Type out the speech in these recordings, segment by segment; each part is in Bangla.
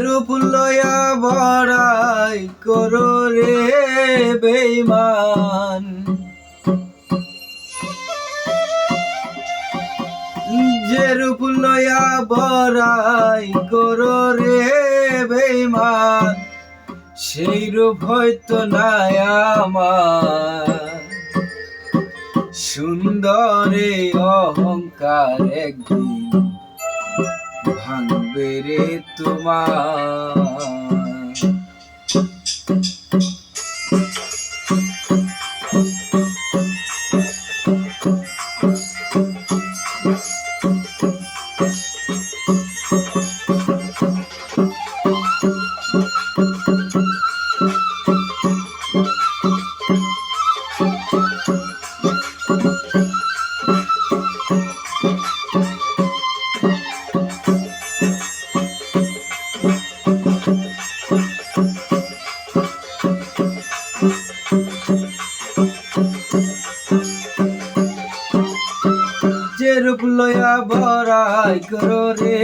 রূপ লয়া বড়াই করো রে বেঈমান, যে রূপ লয়া বড়াই করো রে বেঈমান, সেই রূপ হয়তো নাই আমার। সুন্দরে অহংকার একদিন ভাঙবে রে তোমার। যে রূপ লয়া বড়াই করো রে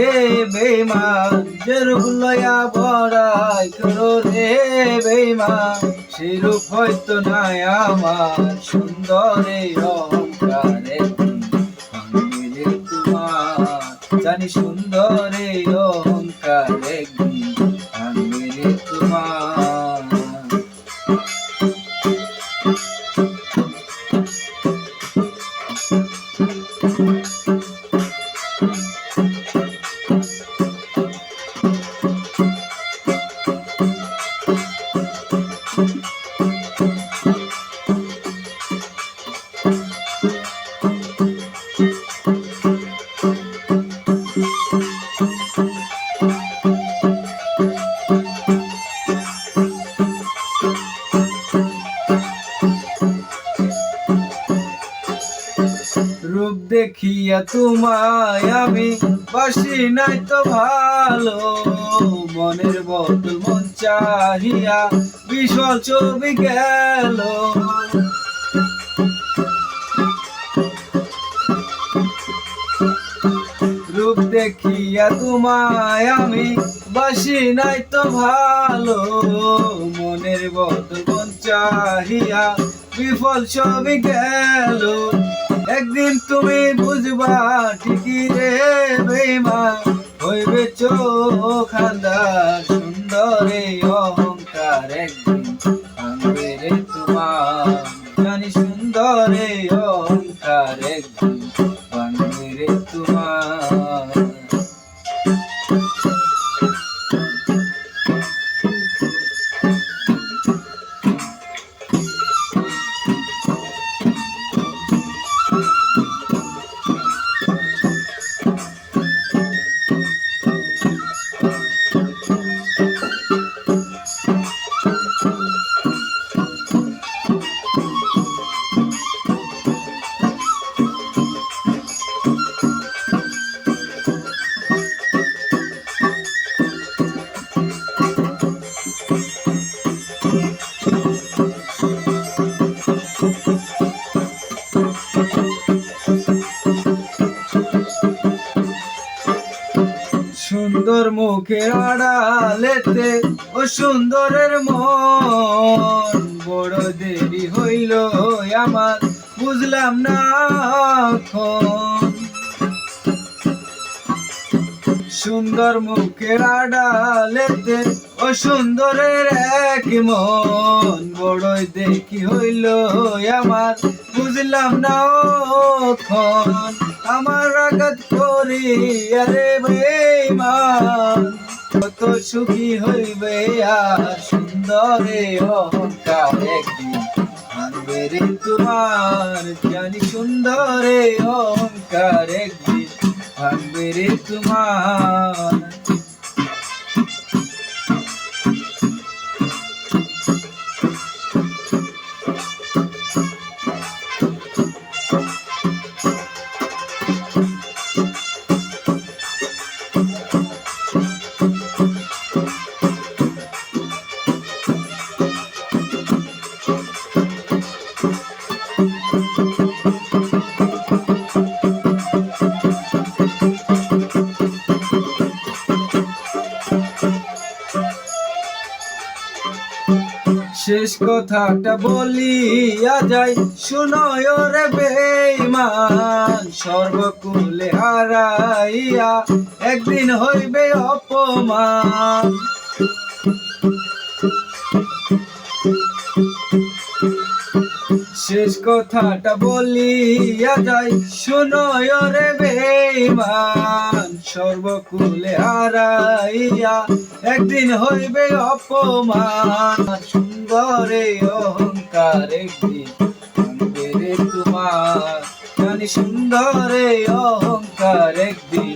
বেঈমান, যে রূপ লয়া বড়াই করো রে বেঈমান, সেই রূপ হয়তো নাই আমার। সুন্দরে অহংকারে ভাঙবে রে তোমার, জানি সুন্দরে অহংকারে ভাঙবে রে তোমার। রূপ দেখিয়া তোমায় আমি বাসি নাই তো ভালো, মনের বদল মন চাহিয়া বিশাল ছবি গেল। রূপ দেখিয়া তোমায় আমি বাসি নাই তো ভালো, মনের বদল মন চাহিয়া বিফল ছবি গেল। একদিন তুমি বুঝবা ঠিকই রে বেঈমান, হইবে চোখ আন্ধার। সুন্দরে অহংকার একদিন ভাঙবে রে তোমার, জানি সুন্দরে অহংকার একদিন ভাঙবে রে তোমার। সুন্দর মুখের আড়ালেতে ও সুন্দরের মন, বড় দেরি হইল আমার বুঝলাম না এখন। সুন্দর মুখের আড়ালেতে ও সুন্দরের এক মন, বড়ই দেখি হইল আমার বুঝলাম না এখন। আমার আঘাত করি আরে বেঈমান, কত সুখী হইবে আর। সুন্দরে অহংকার একদিন ভাঙবে রে তোমার, জানি সুন্দরে অহংকার একদিন ভাঙবে রে তোমার। শেষ কথাটা বলিয়া যাই, শুনো রে বেঈমান, সর্বকুলে হারাইয়া একদিন হইবে অপমান। শেষ কথাটা বলিয়া যাই, শুনো রে বেঈমান, সর্বকুলে হারাইয়া একদিন হইবে অপমান। সুন্দরে অহংকার একদিন ভাঙবে রে তোমার, জানি সুন্দরে অহংকার একদিন